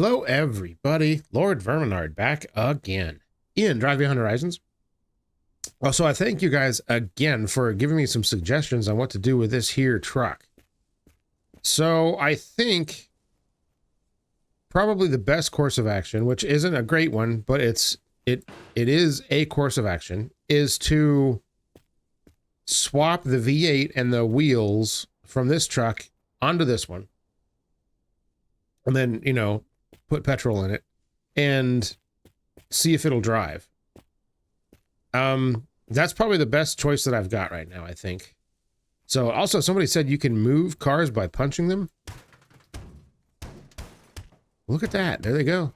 Hello, everybody. Lord Verminard back again in Beyond Horizons. Also, I thank you guys again for giving me some suggestions on what to do with this here truck. So I think probably the best course of action, which isn't a great one, but it is a course of action, is to swap the V8 and the wheels from this truck onto this one. And then, you know, put petrol in it and see if it'll drive. That's probably the best choice that I've got right now, I think. So also somebody said you can move cars by punching them. Look at that. There they go.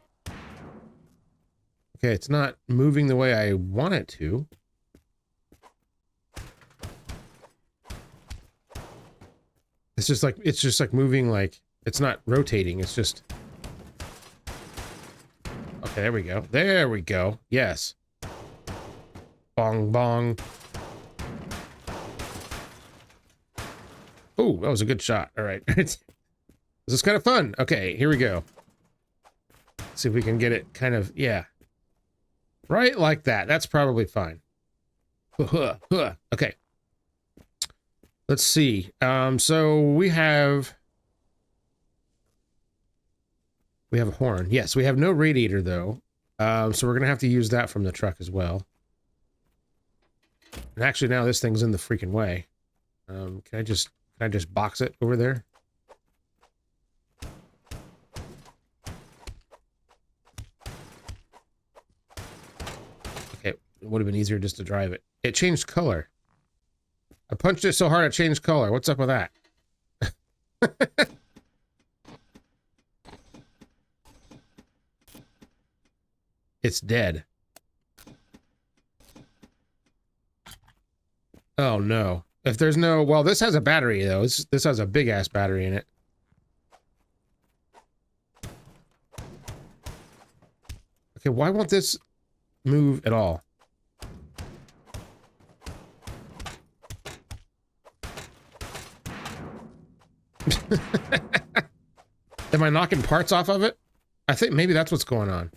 Okay, it's not moving the way I want it to. It's just like moving, like it's not rotating. It's just. Okay, there we go. There we go. Yes. Bong, bong. Oh, that was a good shot. All right. This is kind of fun. Okay, here we go. Let's see if we can get it kind of, yeah. Right like that. That's probably fine. Okay. Let's see. So we have a horn. Yes, we have no radiator though. So we're gonna have to use that from the truck as well. And actually now this thing's in the freaking way. Can I just box it over there? Okay, it would have been easier just to drive it. It changed color. I punched it so hard it changed color. What's up with that? It's dead. Oh no. If there's no, well, this has a battery though. This has a big ass battery in it. Okay, why won't this move at all? Am I knocking parts off of it? I think maybe that's what's going on.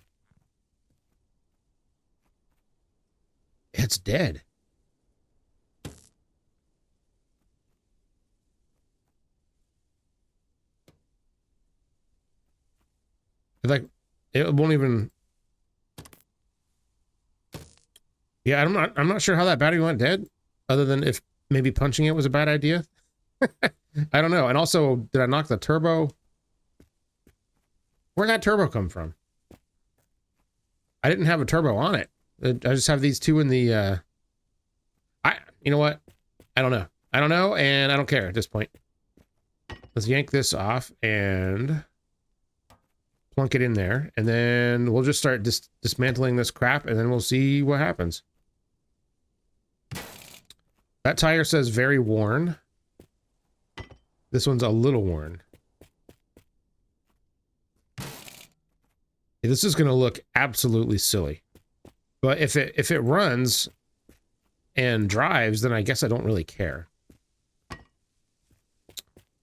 It's dead. Like, it won't even. Yeah, I'm not sure how that battery went dead, other than if maybe punching it was a bad idea. I don't know. And also, did I knock the turbo? Where'd that turbo come from? I didn't have a turbo on it. I just have these two in the, you know what? I don't know. I don't know, and I don't care at this point. Let's yank this off and plunk it in there, and then we'll just start dismantling this crap, and then we'll see what happens. That tire says very worn. This one's a little worn. This is going to look absolutely silly. But if it runs and drives, then I guess I don't really care.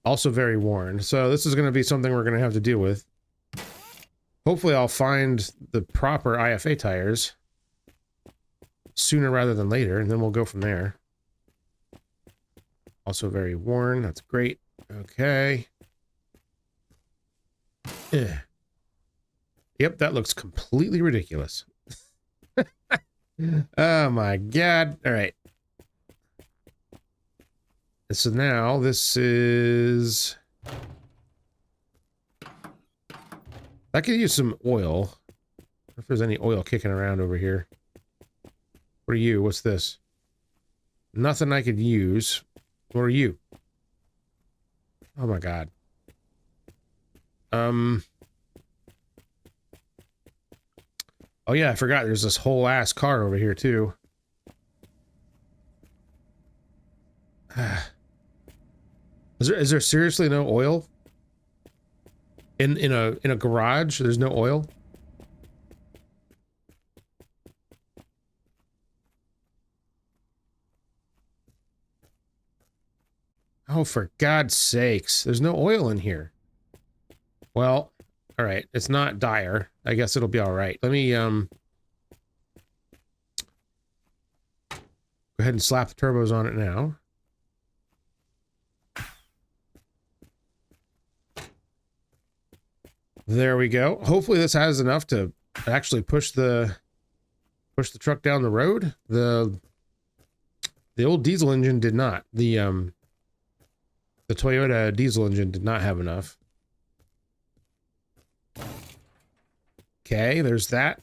Also very worn. So this is going to be something we're going to have to deal with. Hopefully I'll find the proper IFA tires sooner rather than later, and then we'll go from there. Also very worn. That's great. Okay. Ugh. Yep, that looks completely ridiculous. Oh my god. All right. So now this is... I could use some oil. If there's any oil kicking around over here. What are you? What's this? Nothing I could use. What are you? Oh my god. Oh yeah, I forgot there's this whole ass car over here too. Is there seriously no oil? In a garage, there's no oil? Oh, for God's sakes, there's no oil in here. Well, All right, it's not dire. I guess it'll be all right. Let me go ahead and slap the turbos on it now. There we go. Hopefully this has enough to actually push the truck down the road. The old diesel engine did not. The Toyota diesel engine did not have enough. Okay, there's that.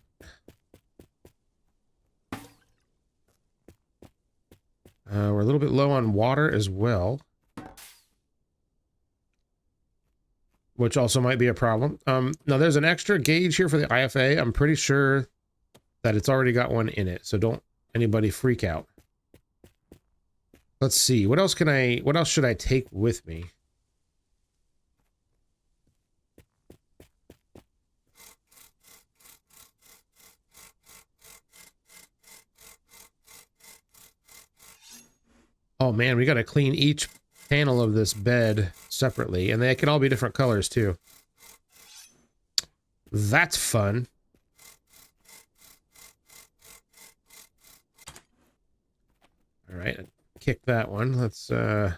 We're a little bit low on water as well, which also might be a problem. Now there's an extra gauge here for the IFA. I'm pretty sure that it's already got one in it, so don't anybody freak out. Let's see. What else should I take with me? Oh man, we got to clean each panel of this bed separately, and they can all be different colors too. That's fun. All right, kick that one. Let's yeah,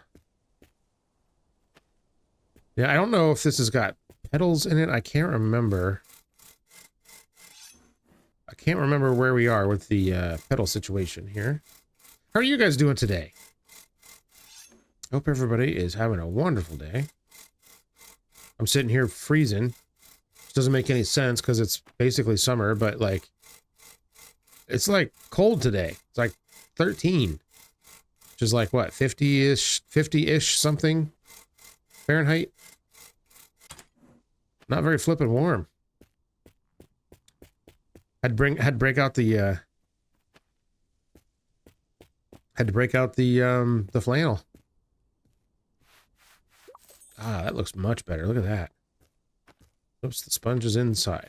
I don't know if this has got pedals in it. I can't remember. I can't remember where we are with the pedal situation here. How are you guys doing today? Hope everybody is having a wonderful day. I'm sitting here freezing. Which doesn't make any sense because it's basically summer, but like, it's like cold today. It's like 13, which is like what, 50-ish something Fahrenheit. Not very flippin' warm. Had to break out the flannel. Ah, that looks much better. Look at that. Oops, the sponge is inside.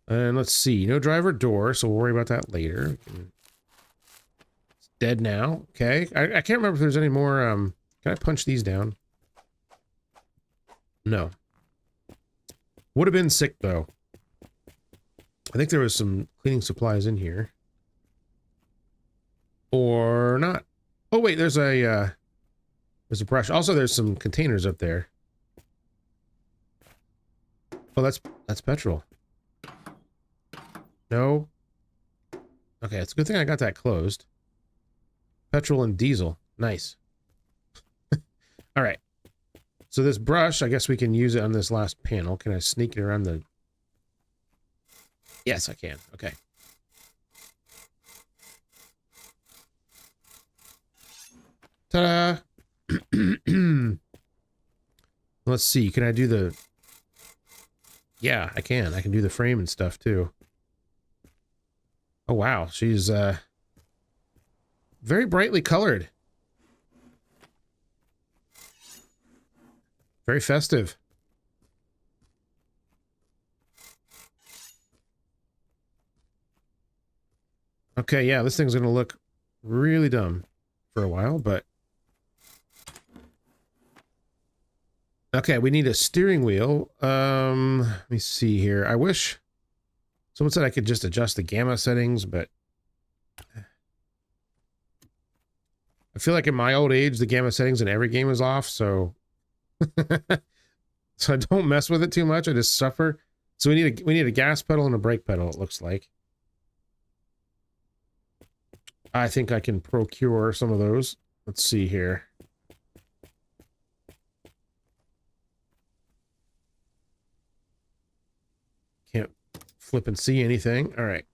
And let's see. No driver door, so we'll worry about that later. It's dead now. Okay. I can't remember if there's any more. Can I punch these down? No. Would have been sick, though. I think there was some cleaning supplies in here. Or not. Oh, wait, there's a brush. Also, there's some containers up there. Oh, that's petrol. No. Okay, it's a good thing I got that closed. Petrol and diesel. Nice. All right. So this brush, I guess we can use it on this last panel. Can I sneak it around the... Yes, I can. Okay. Ta-da! Let's see. Can I do the... Yeah, I can. I can do the frame and stuff, too. Oh, wow. She's very brightly colored. Very festive. Okay, yeah, this thing's going to look really dumb for a while, but... Okay, we need a steering wheel. Let me see here. I wish... Someone said I could just adjust the gamma settings, but... I feel like in my old age, the gamma settings in every game is off, so... So I don't mess with it too much. I just suffer. So we need a gas pedal and a brake pedal, it looks like. I think I can procure some of those. Let's see here. Can't flip and see anything. All right.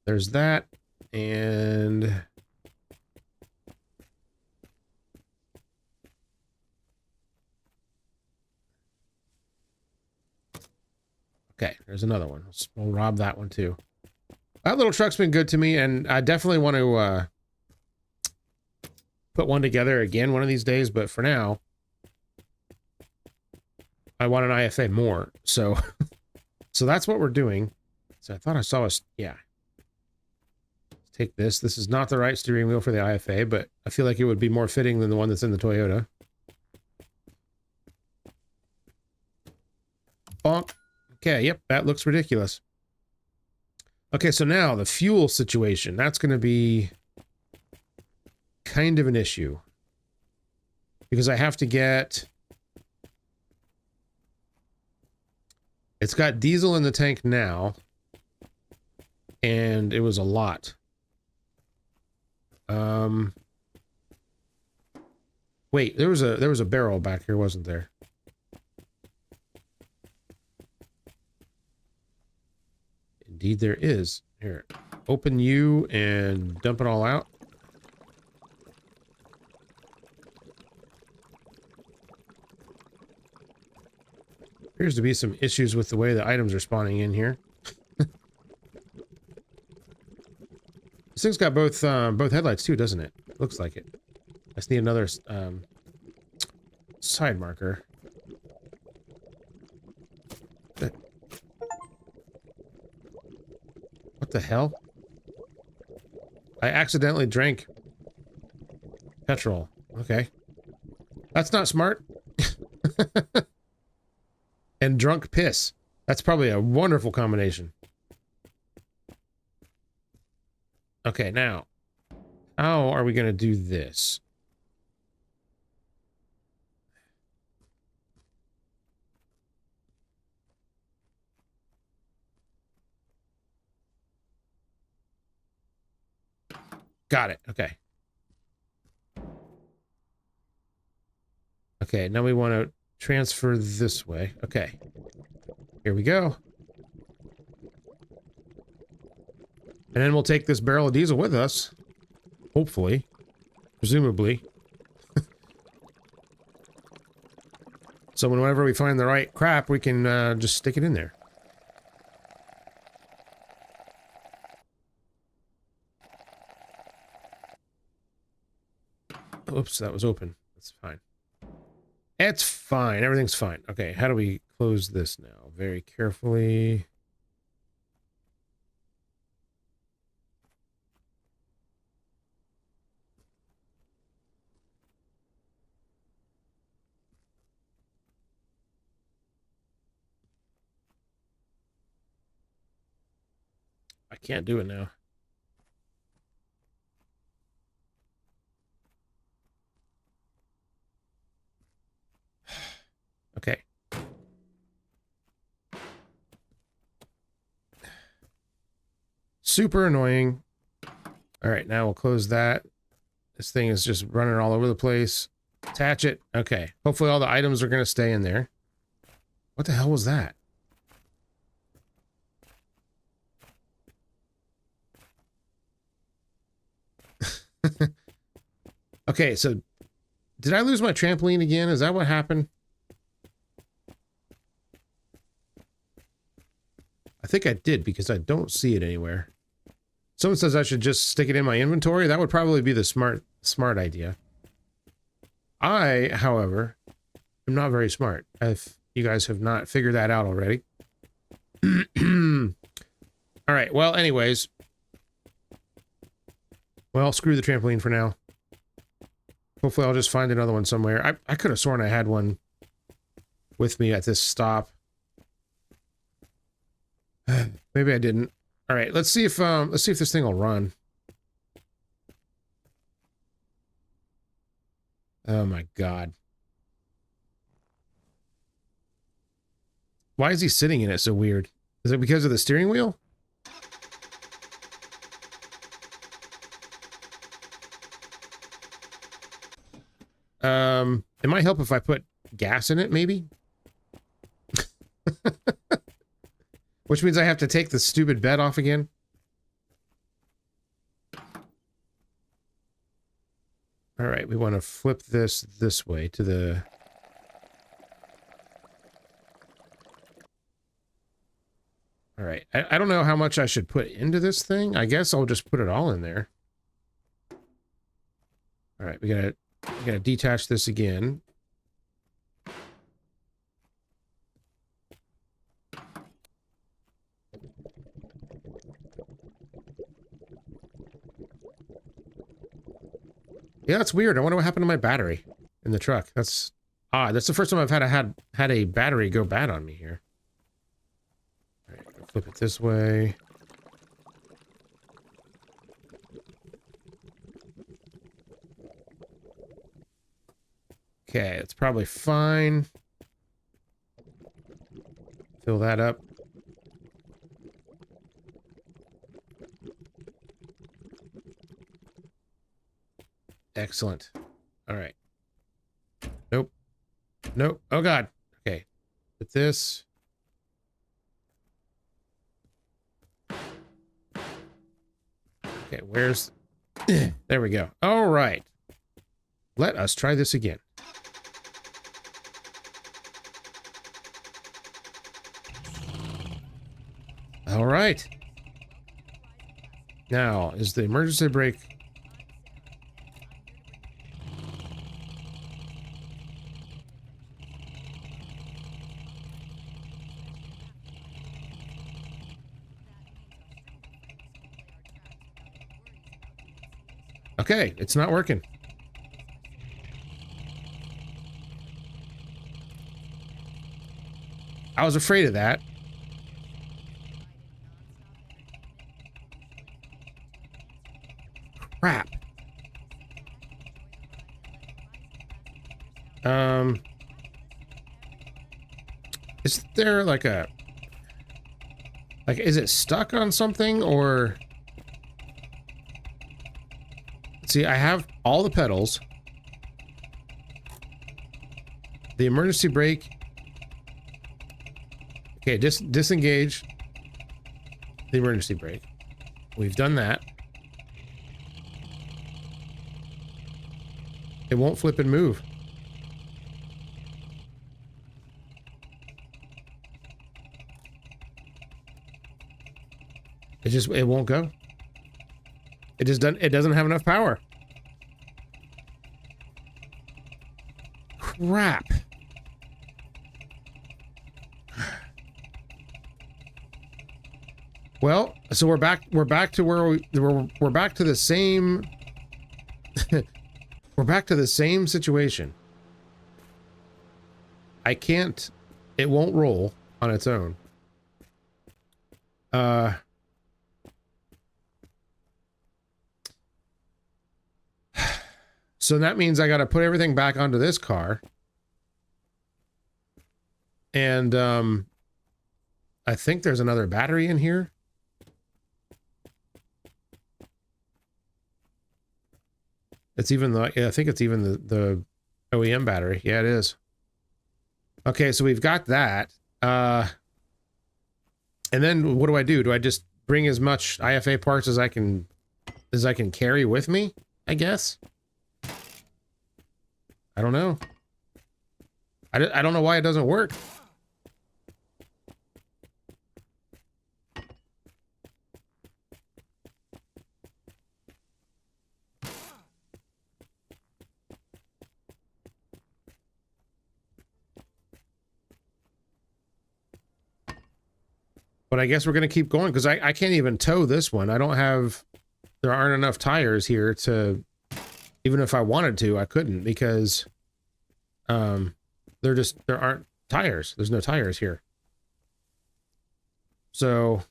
There's that. And... Okay, there's another one. We'll rob that one too. That little truck's been good to me, and I definitely want to put one together again one of these days, but for now, I want an IFA more. So, so that's what we're doing. So I thought I saw a... Yeah. Let's take this. This is not the right steering wheel for the IFA, but I feel like it would be more fitting than the one that's in the Toyota. Bonk. Okay, yep, that looks ridiculous. Okay, so now the fuel situation. That's going to be kind of an issue. Because I have to get... It's got diesel in the tank now. And it was a lot. Wait, there was a barrel back here, wasn't there? Indeed there is. Here, open you and dump it all out. Appears to be some issues with the way the items are spawning in here. This thing's got both headlights too, doesn't it? Looks like it. I just need another side marker. What the hell? I accidentally drank petrol. Okay. That's not smart. And drunk piss. That's probably a wonderful combination. Okay, now, how are we going to do this? Got it. Okay. Okay, now we want to transfer this way. Okay. Here we go. And then we'll take this barrel of diesel with us. Hopefully. Presumably. So whenever we find the right crap, we can just stick it in there. Oops, that was open. That's fine. It's fine. Everything's fine. Okay, how do we close this now? Very carefully. I can't do it now. Okay. Super annoying. All right, now we'll close that. This thing is just running all over the place. Attach it. Okay. Hopefully all the items are going to stay in there. What the hell was that? Okay, so did I lose my trampoline again? Is that what happened? I think I did because I don't see it anywhere. Someone says I should just stick it in my inventory. That would probably be the smart idea. I, however, am not very smart. If you guys have not figured that out already. All right. Well, anyways. Well, screw the trampoline for now. Hopefully I'll just find another one somewhere. I could have sworn I had one with me at this stop. Maybe I didn't. All right, let's see if this thing will run. Oh my god. Why is he sitting in it so weird? Is it because of the steering wheel? It might help if I put gas in it, maybe? Which means I have to take the stupid bed off again. All right, we want to flip this way to the... All right, I don't know how much I should put into this thing. I guess I'll just put it all in there. All right, we gotta detach this again. Yeah, that's weird. I wonder what happened to my battery in the truck. That's odd. That's the first time I've had a battery go bad on me here. All right, flip it this way. Okay, it's probably fine. Fill that up. Excellent. All right. Nope. Nope. Oh, God. Okay. Put this. Okay, where's... There we go. All right. Let us try this again. All right. Now, is the emergency brake... Okay, it's not working. I was afraid of that. Crap. Is there like a... Like, is it stuck on something or... See, I have all the pedals. The emergency brake. Okay, disengage the emergency brake. We've done that. It won't flip and move. It won't go. It doesn't have enough power. Crap. Well, so we're back to where we're back to the same we're back to the same situation. It won't roll on its own. So that means I got to put everything back onto this car. And I think there's another battery in here. It's even I think it's even the OEM battery. Yeah, it is. Okay, so we've got that. And then what do? Do I just bring as much IFA parts as I can carry with me, I guess? I don't know. I don't know why it doesn't work. But I guess we're going to keep going because I can't even tow this one. There aren't enough tires here to, even if I wanted to, I couldn't because there aren't tires. There's no tires here. So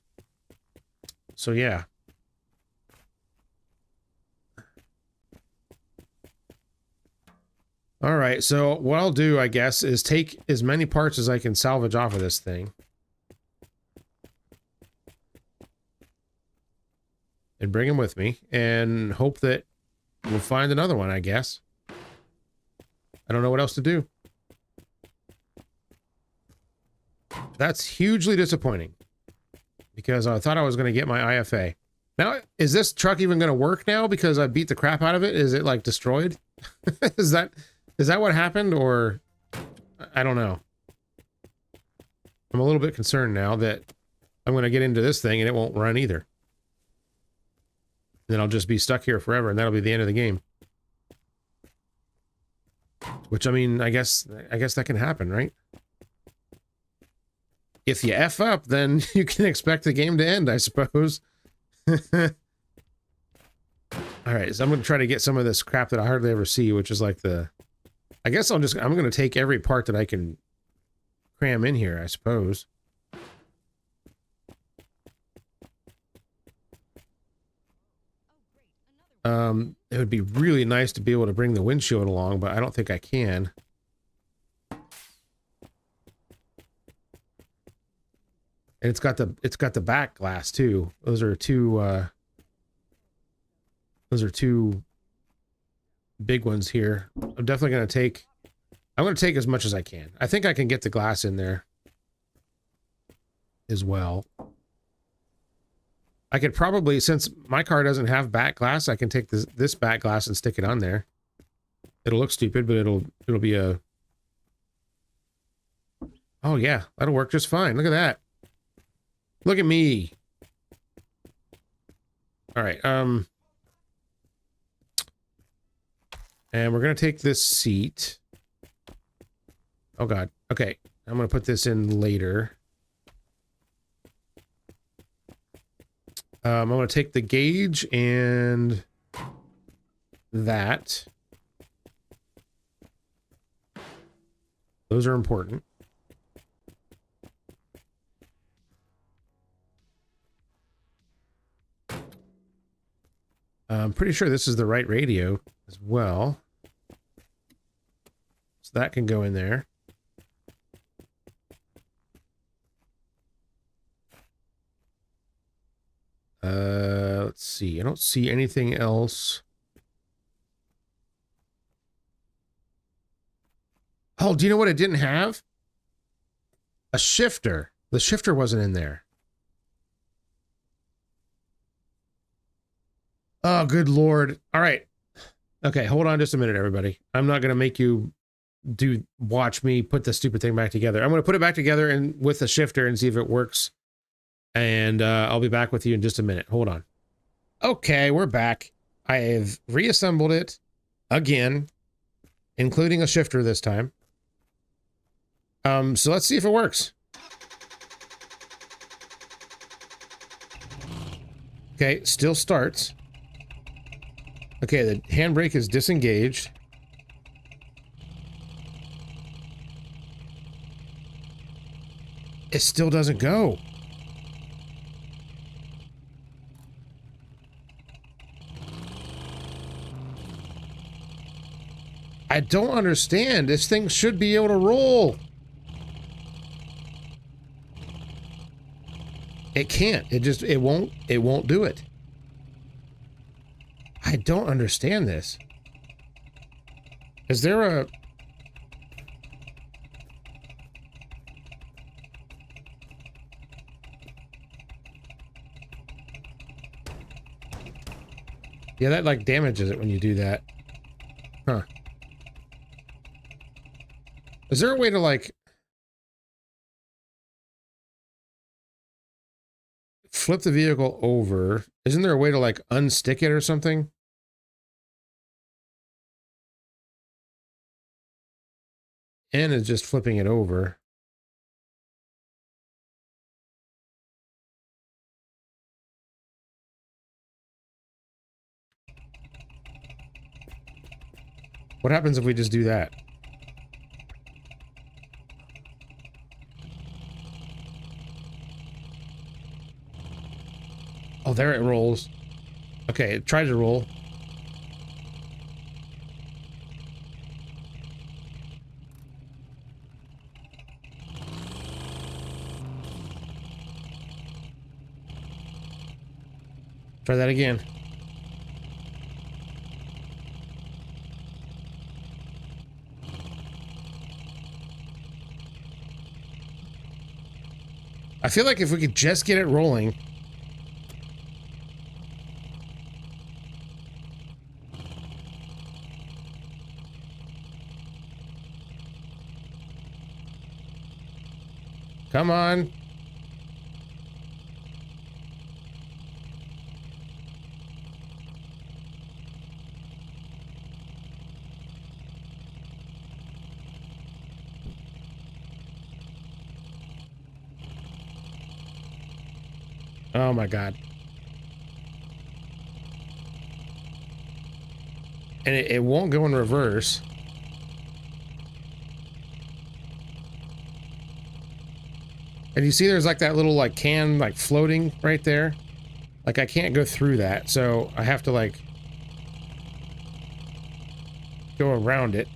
yeah. All right, so what I'll do, I guess, is take as many parts as I can salvage off of this thing. And bring them with me and hope that we'll find another one, I guess. I don't know what else to do. That's hugely disappointing because I thought I was going to get my IFA. Now, is this truck even going to work now because I beat the crap out of it? Is it like destroyed? Is that what happened, or I don't know. I'm a little bit concerned now that I'm going to get into this thing and it won't run either. Then I'll just be stuck here forever, and that'll be the end of the game. Which, I mean, I guess that can happen, right? If you F up, then you can expect the game to end, I suppose. All right, so I'm going to try to get some of this crap that I hardly ever see, which is like the... I guess I'm going to take every part that I can cram in here, I suppose. It would be really nice to be able to bring the windshield along, but I don't think I can. And it's got the back glass too. Those are two big ones here. I'm definitely going to take as much as I can. I think I can get the glass in there as well. I could probably, since my car doesn't have back glass, I can take this back glass and stick it on there. It'll look stupid, but it'll be a... Oh yeah, that'll work just fine. Look at that. Look at me. All right, and we're gonna take this seat. Oh god. Okay, I'm gonna put this in later. I'm going to take the gauge and that. Those are important. I'm pretty sure this is the right radio as well. So that can go in there. Let's see. I don't see anything else. Oh, do you know what it didn't have? A shifter. The shifter wasn't in there. Oh, good Lord. All right. Okay, hold on just a minute, everybody. I'm not going to make you watch me put the stupid thing back together. I'm going to put it back together and with the shifter and see if it works. And I'll be back with you in just a minute. Hold on. Okay, we're back. I have reassembled it again, including a shifter this time. So let's see if it works. Okay, still starts. Okay, the handbrake is disengaged. It still doesn't go. I don't understand. This thing should be able to roll. It can't. It won't do it. I don't understand this. Is there a... Yeah, that like damages it when you do that. Huh. Is there a way to like flip the vehicle over? Isn't there a way to like unstick it or something? N is just flipping it over. What happens if we just do that? Oh, there it rolls. Okay, it tried to roll. Try that again. I feel like if we could just get it rolling. Come on. Oh my God. And it won't go in reverse. And you see there's like that little like can like floating right there. Like I can't go through that, so I have to like go around it.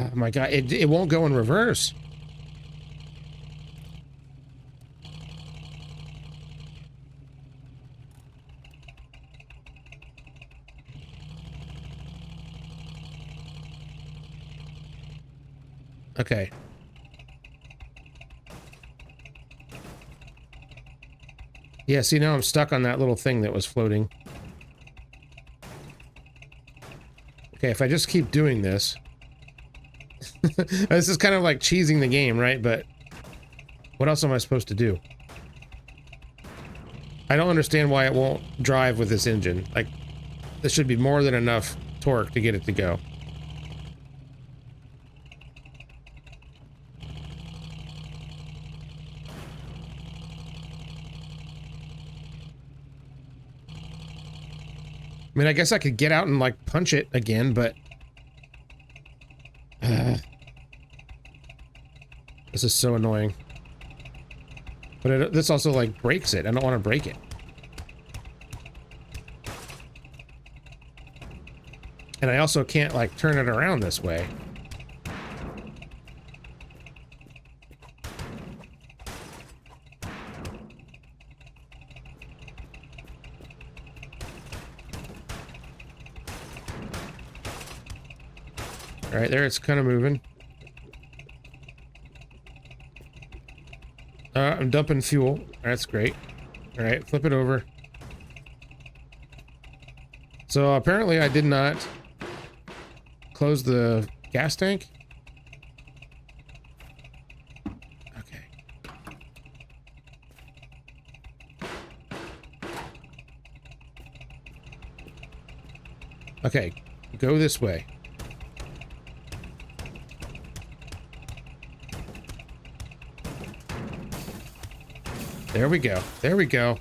Oh my god, it won't go in reverse. Okay. Yeah, see now I'm stuck on that little thing that was floating. Okay, if I just keep doing this. This is kind of like cheesing the game, right? But what else am I supposed to do? I don't understand why it won't drive with this engine. Like, this should be more than enough torque to get it to go. I mean, I guess I could get out and, like, punch it again, but... this is so annoying. But this also, like, breaks it. I don't want to break it. And I also can't, like, turn it around this way. All right, there it's kind of moving. I'm dumping fuel. That's great. All right, flip it over. So apparently I did not close the gas tank. Okay. Okay, go this way. There we go. There we go.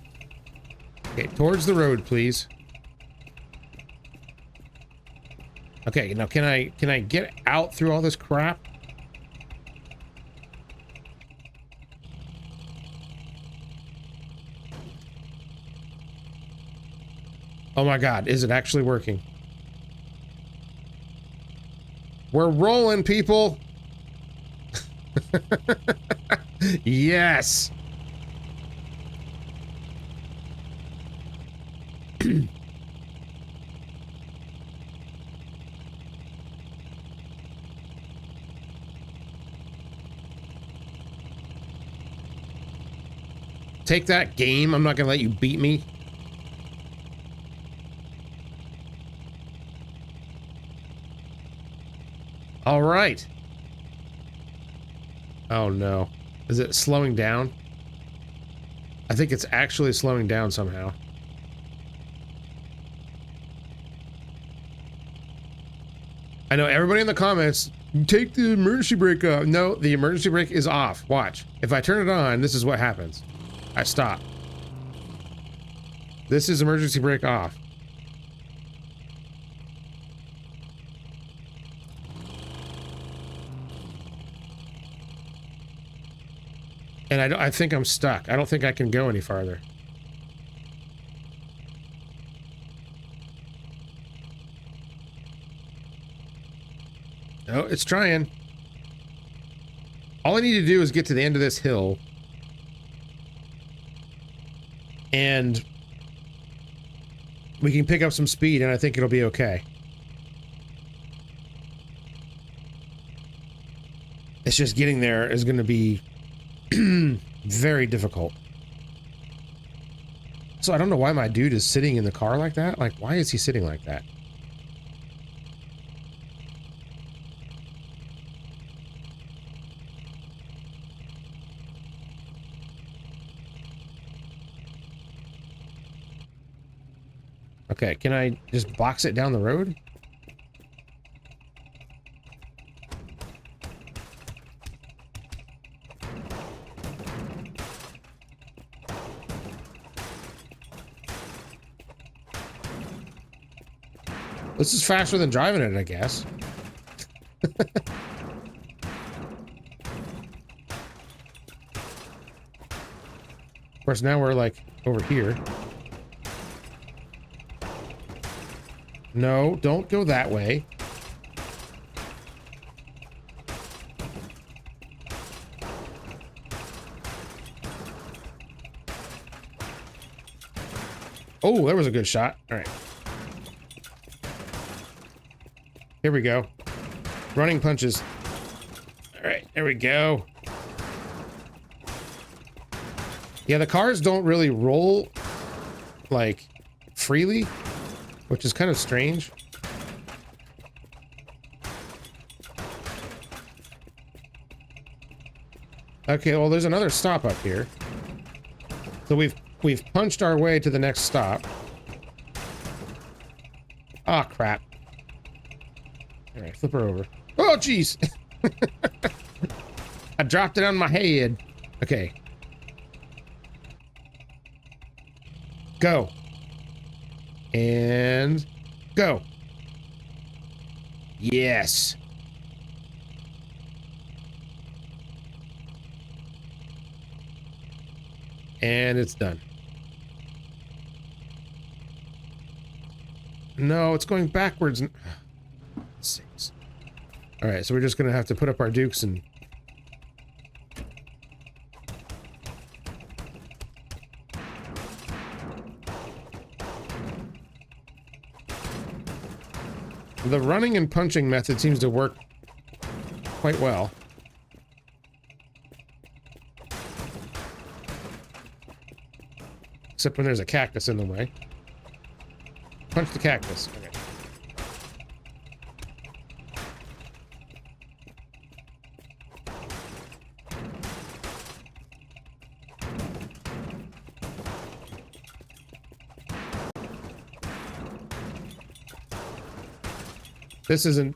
Okay, towards the road, please. Okay, now can I get out through all this crap? Oh my god, is it actually working? We're rolling, people. Yes. Take that, game. I'm not gonna let you beat me. All right. Oh no. Is it slowing down? I think it's actually slowing down somehow. I know everybody in the comments, take the emergency brake off. No, the emergency brake is off. Watch. If I turn it on, this is what happens. I stop. This is emergency brake off. And I think I'm stuck. I don't think I can go any farther. No, it's trying. All I need to do is get to the end of this hill. And we can pick up some speed, and I think it'll be okay. It's just getting there is going to be very difficult. So I don't know why my dude is sitting in the car like that. Like, why is he sitting like that? Okay, can I just box it down the road? This is faster than driving it, I guess. Of course, now we're like over here. No, don't go that way. Oh, that was a good shot. All right. Here we go. Running punches. All right, there we go. Yeah, the cars don't really roll like freely, which is kind of strange. Okay, well, there's another stop up here. So we've punched our way to the next stop. Ah, crap. All right, flip her over. Oh, jeez. I dropped it on my head. Okay. Go. And go. Yes. And it's done. No, it's going backwards. Sakes. All right, so we're just gonna have to put up our dukes and the running and punching method seems to work quite well. Except when there's a cactus in the way. Punch the cactus. Okay.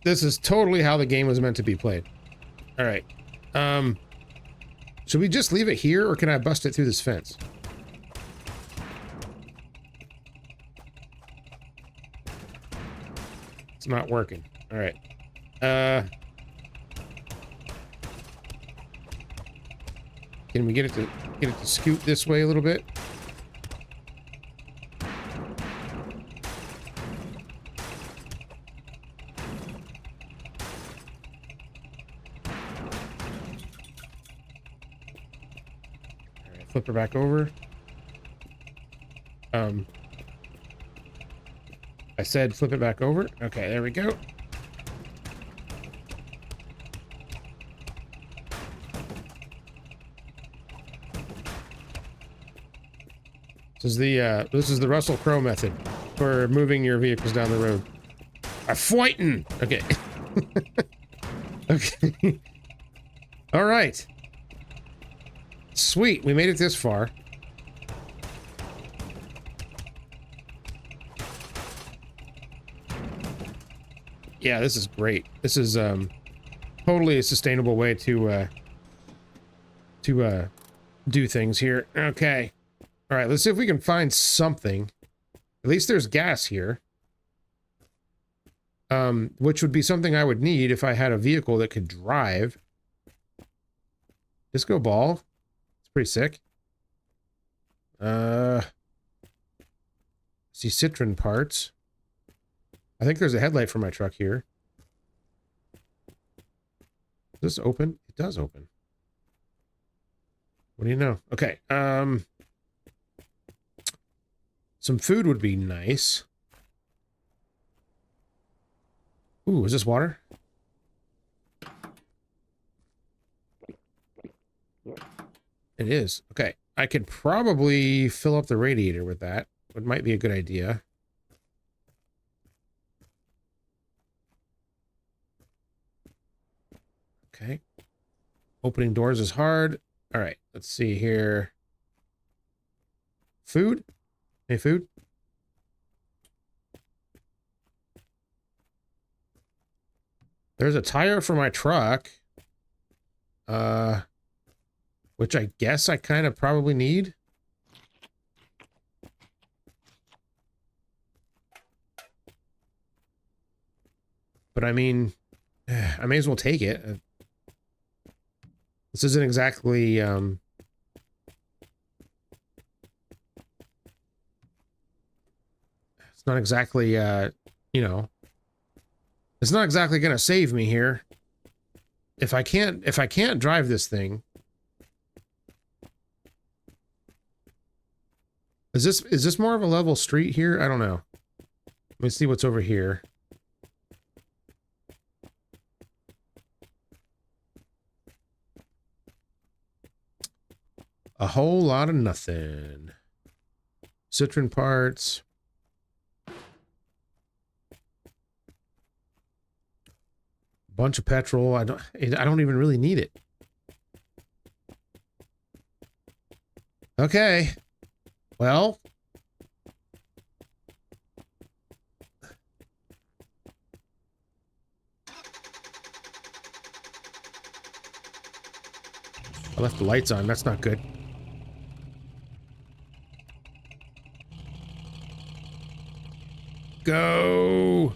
This is totally how the game was meant to be played. All right. Should we just leave it here, or can I bust it through this fence? It's not working. All right. Can we get it to scoot this way a little bit? All right, flip her back over. I said flip it back over. Okay, there we go. This is the Russell Crowe method for moving your vehicles down the road. I'm fighting. Okay. Okay. All right. Sweet. We made it this far. Yeah, this is great. This is totally a sustainable way to do things here. Okay. All right, let's see if we can find something. At least there's gas here. Which would be something I would need if I had a vehicle that could drive. Disco ball. It's pretty sick. See citron parts. I think there's a headlight for my truck here. Does this open? It does open. What do you know? Okay. Some food would be nice. Ooh, is this water? It is. Okay. I could probably fill up the radiator with that. It might be a good idea. Okay. Opening doors is hard. All right. Let's see here. Food? Hey, food? There's a tire for my truck. Which I guess I kind of probably need. But I mean, I may as well take it. This isn't exactly, it's not exactly, you know, it's not exactly gonna save me here. If I can't drive this thing. Is this more of a level street here? I don't know. Let me see what's over here. A whole lot of nothing. Citron parts. Bunch of petrol. I don't even really need it. Okay. Well. I left the lights on. That's not good. Go.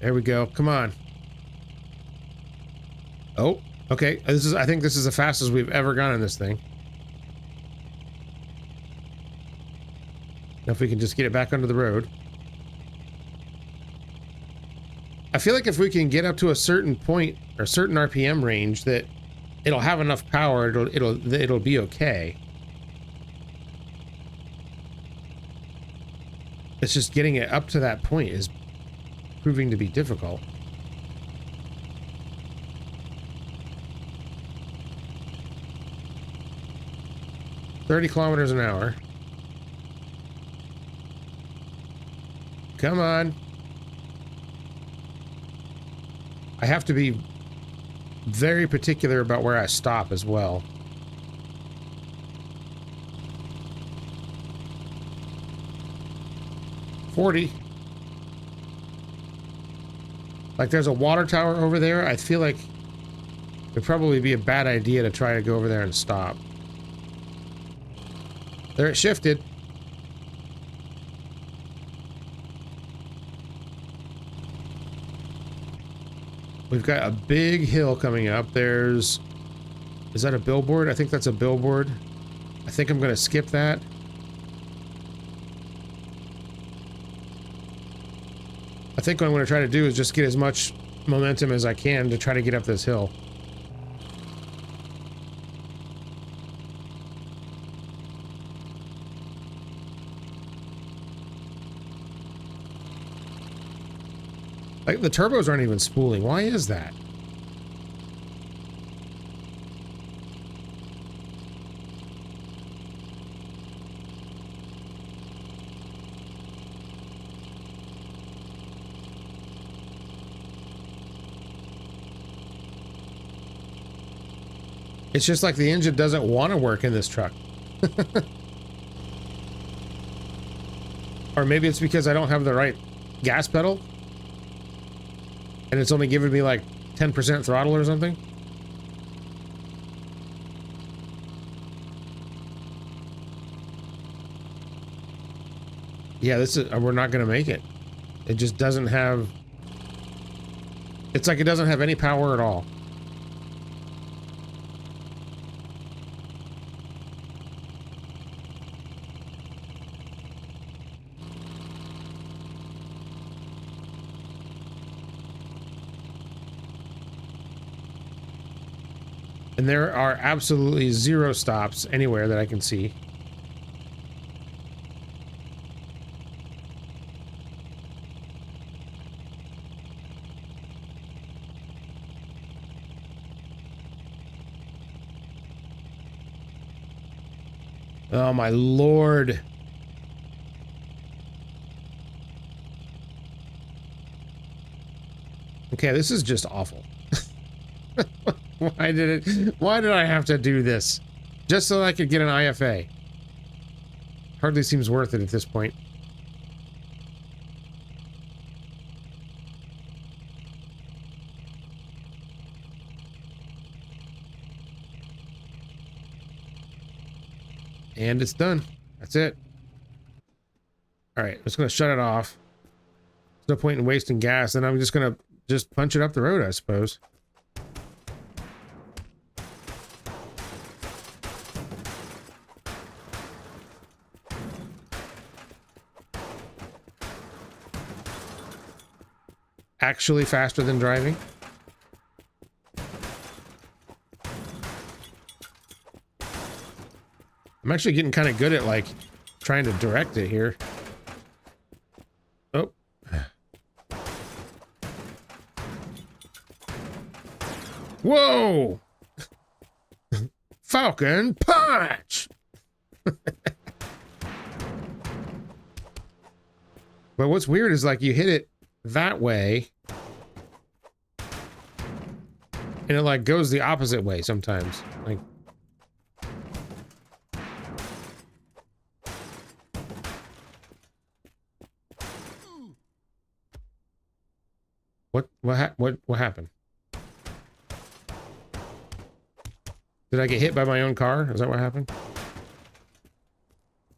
There we go. Come on. Oh, okay. I think this is the fastest we've ever gone in this thing. Now if we can just get it back onto the road. I feel like if we can get up to a certain point or certain RPM range that it'll have enough power, it'll be okay. It's just getting it up to that point is proving to be difficult. $30 kilometers an hour. Come on. I have to be very particular about where I stop as well. $40. Like there's a water tower over there. I feel like it'd probably be a bad idea to try to go over there and stop. There, it shifted. We've got a big hill coming up. Is that a billboard? I think that's a billboard. I think I'm gonna skip that. I think what I'm gonna try to do is just get as much momentum as I can to try to get up this hill. Like, the turbos aren't even spooling. Why is that? It's just like the engine doesn't want to work in this truck. Or maybe it's because I don't have the right gas pedal. And it's only giving me like 10% throttle or something. Yeah, this is, we're not gonna make it. It just doesn't have, it's like it doesn't have any power at all. And there are absolutely zero stops anywhere that I can see. Oh my lord. Okay, this is just awful. Why did I have to do this? Just so I could get an IFA. Hardly seems worth it at this point. And it's done. That's it. All right, I'm just gonna shut it off. There's no point in wasting gas, and I'm just gonna punch it up the road, I suppose. Actually faster than driving. I'm actually getting kind of good at like trying to direct it here. Oh. Whoa! Falcon punch! But what's weird is like you hit it that way and it like goes the opposite way sometimes. Like what happened? Did I get hit by my own car? Is that what happened?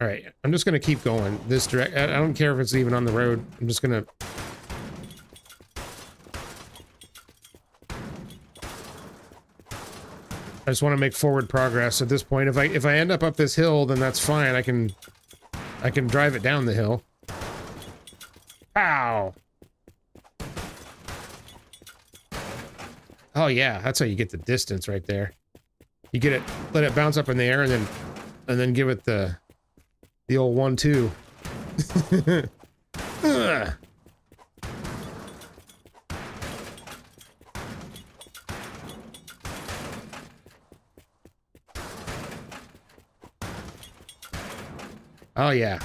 All right, I'm just gonna keep going this direct. I don't care if it's even on the road. I'm just gonna. I just want to make forward progress at this point. If I end up this hill, then that's fine. I can drive it down the hill. Ow! Oh yeah, that's how you get the distance right there. You get it, let it bounce up in the air, and then give it the old 1-2. Oh yeah.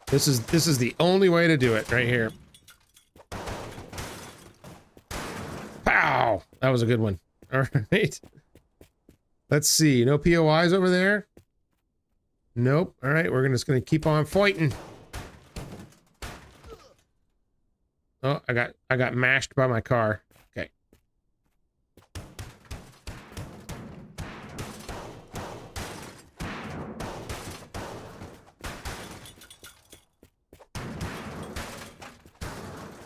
This is the only way to do it right here. Pow! That was a good one. All right. Let's see. No POIs over there? Nope. All right, we're just gonna keep on fighting. Oh, I got mashed by my car. Okay.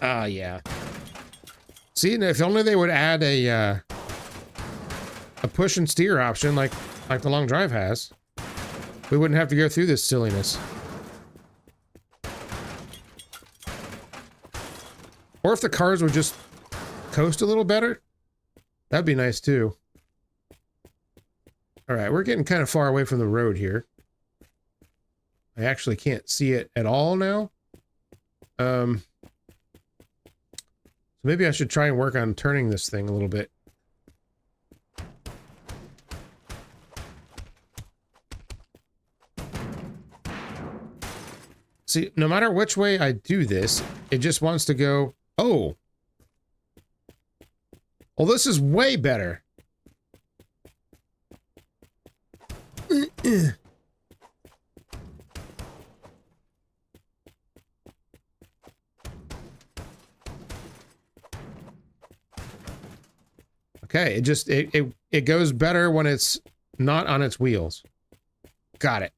Ah, yeah. See, if only they would add a push and steer option like the long drive has, we wouldn't have to go through this silliness. Or if the cars would just coast a little better, that'd be nice too. All right, we're getting kind of far away from the road here. I actually can't see it at all now. So maybe I should try and work on turning this thing a little bit. See, no matter which way I do this, it just wants to go, oh. Well, this is way better. Okay, it goes better when it's not on its wheels. Got it.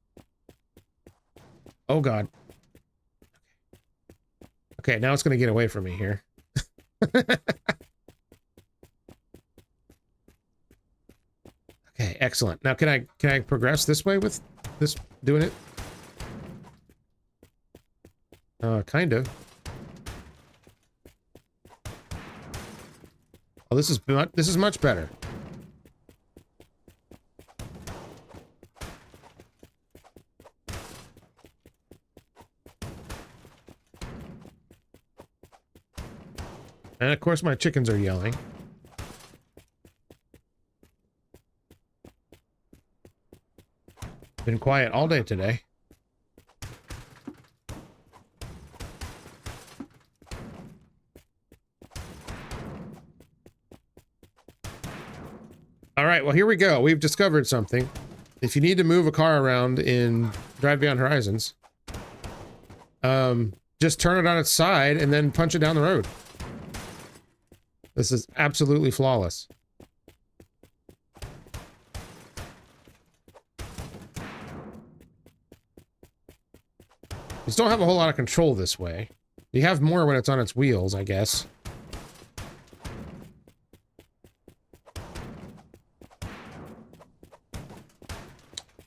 Oh god. Okay, now it's gonna get away from me here. Okay, excellent. Now can I progress this way with this doing it? Kind of. Oh, this is much better. And of course my chickens are yelling. Been quiet all day today. All right, well, here we go. We've discovered something. If you need to move a car around in Drive Beyond Horizons, just turn it on its side and then punch it down the road. This is absolutely flawless. You still have a whole lot of control this way. You have more when it's on its wheels, I guess.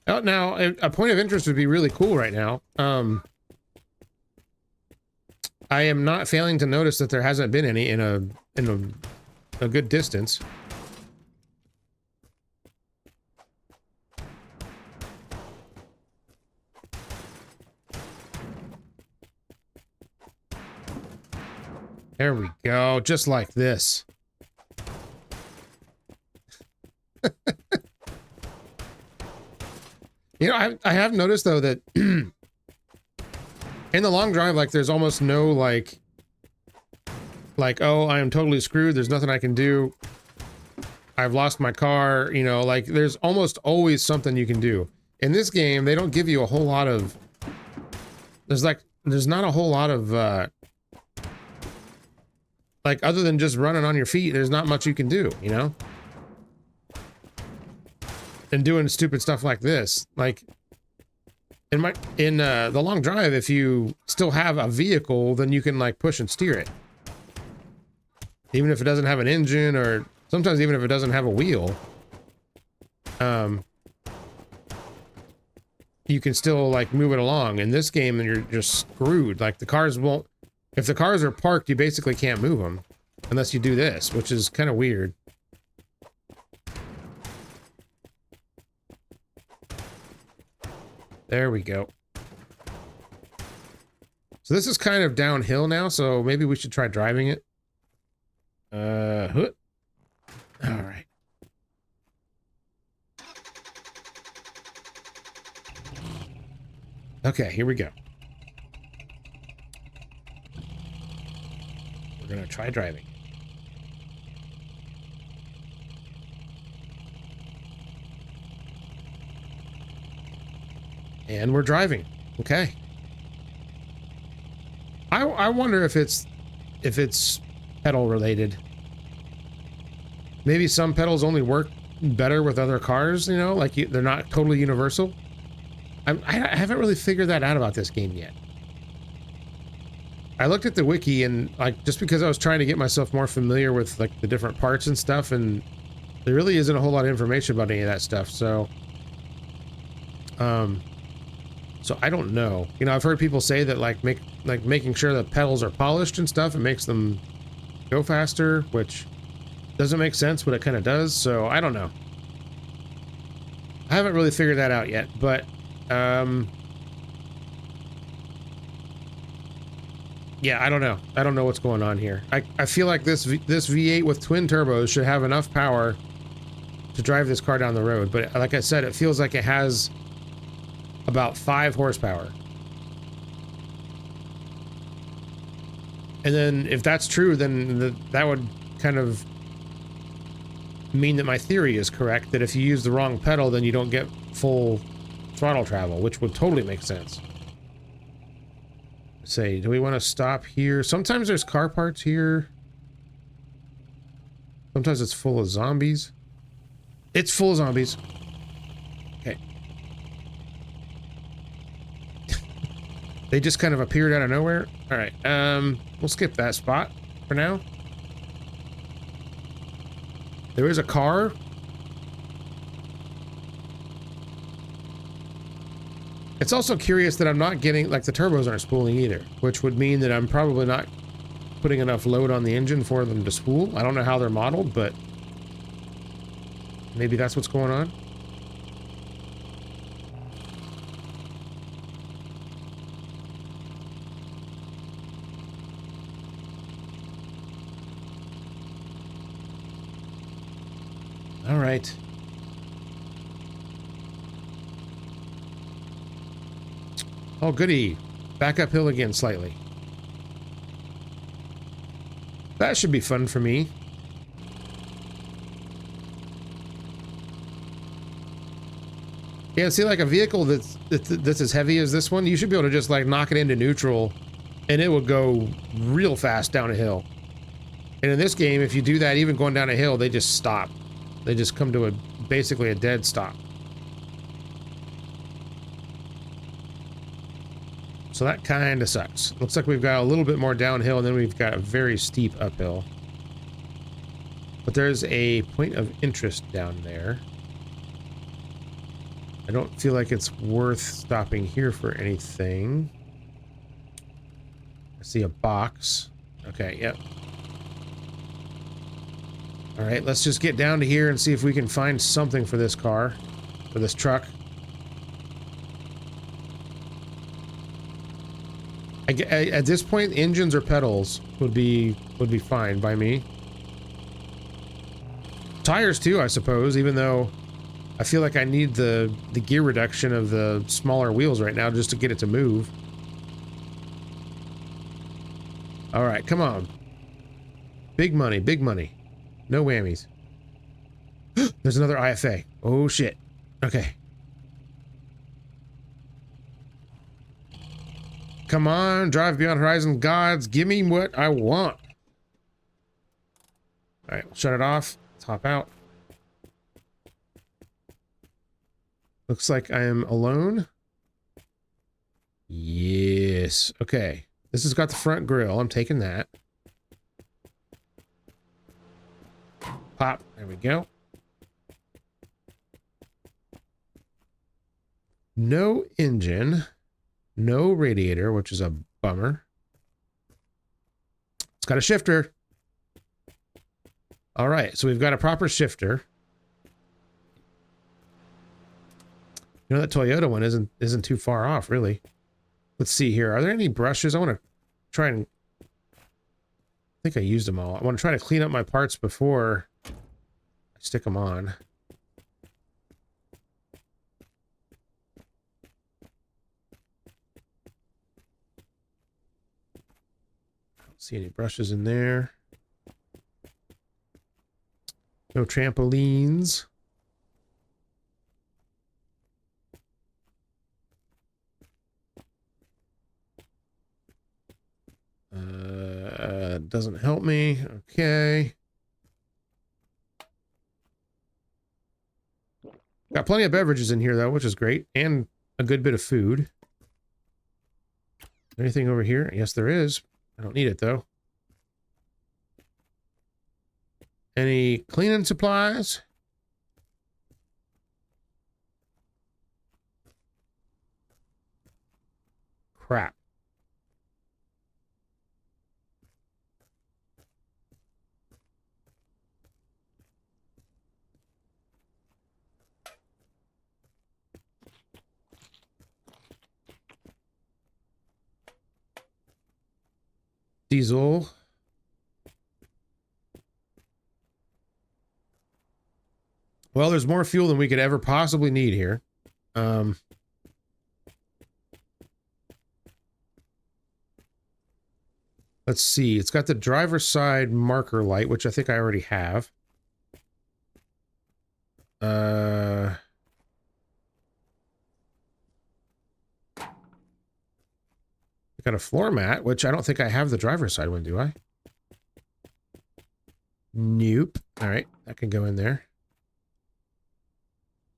Oh, now, a point of interest would be really cool right now. I am not failing to notice that there hasn't been any in a good distance. There we go, just like this. You know, I have noticed though that in the long drive, like there's almost no like, oh, I am totally screwed. There's nothing I can do. I've lost my car. You know, like there's almost always something you can do. In this game, they don't give you a whole lot of, there's not a whole lot of, like other than just running on your feet, there's not much you can do, you know? And doing stupid stuff like this. Like in the long drive, if you still have a vehicle, then you can like push and steer it. Even if it doesn't have an engine, or sometimes even if it doesn't have a wheel. You can still like move it along. In this game, and you're just screwed. Like the cars won't, if the cars are parked, you basically can't move them unless you do this, which is kind of weird. There we go. So this is kind of downhill now, so maybe we should try driving it. All right. Okay, here we go. We're gonna try driving. And we're driving. Okay. I wonder if it's pedal related. Maybe some pedals only work better with other cars, you know, like they're not totally universal. I haven't really figured that out about this game yet. I looked at the wiki and like just because I was trying to get myself more familiar with like the different parts and stuff, and there really isn't a whole lot of information about any of that stuff. So so I don't know. You know, I've heard people say that like making sure the pedals are polished and stuff, it makes them go faster, which doesn't make sense, but it kind of does. So I don't know. I haven't really figured that out yet, but yeah, I don't know. I don't know what's going on here. I feel like this V8 with twin turbos should have enough power to drive this car down the road, but like I said, it feels like it has about 5 horsepower. And then if that's true, then that would kind of mean that my theory is correct, that if you use the wrong pedal, then you don't get full throttle travel, which would totally make sense. Say, do we want to stop here? Sometimes there's car parts here. Sometimes it's full of zombies. It's full of zombies. Okay. They just kind of appeared out of nowhere. All right, we'll skip that spot for now. There is a car. It's also curious that I'm not getting, like the turbos aren't spooling either, which would mean that I'm probably not putting enough load on the engine for them to spool. I don't know how they're modeled, but maybe that's what's going on. All right. Oh, goody. Back uphill again slightly. That should be fun for me. Yeah, see, like a vehicle that's as heavy as this one, you should be able to just like knock it into neutral and it will go real fast down a hill. And in this game, if you do that, even going down a hill, they just stop. They just come to basically a dead stop. So that kind of sucks. Looks like we've got a little bit more downhill, and then we've got a very steep uphill. But there's a point of interest down there. I don't feel like it's worth stopping here for anything. I see a box. Okay, yep. All right, let's just get down to here and see if we can find something for this car, for this truck. At this point, engines or pedals would be fine by me. Tires too, I suppose, even though I feel like I need the gear reduction of the smaller wheels right now just to get it to move. All right, come on. Big money, big money. No whammies. There's another IFA. Oh shit. Okay. Come on, drive Beyond Horizons gods. Give me what I want. All right, we'll shut it off. Let's hop out. Looks like I am alone. Yes. Okay. This has got the front grille. I'm taking that. Pop. There we go. No engine. No radiator, which is a bummer. It's got a shifter. All right, so we've got a proper shifter. You know, that Toyota one isn't too far off, really. Let's see here. Are there any brushes? I want to try and... I think I used them all. I want to try to clean up my parts before I stick them on. See any brushes in there? No trampolines. Doesn't help me. Okay. Got plenty of beverages in here though, which is great, and a good bit of food. Anything over here? Yes, there is. I don't need it though. Any cleaning supplies? Crap. Diesel. Well, there's more fuel than we could ever possibly need here. Let's see. It's got the driver's side marker light, which I think I already have. Got a floor mat, which I don't think I have the driver's side one, do I? Nope. All right, that can go in there.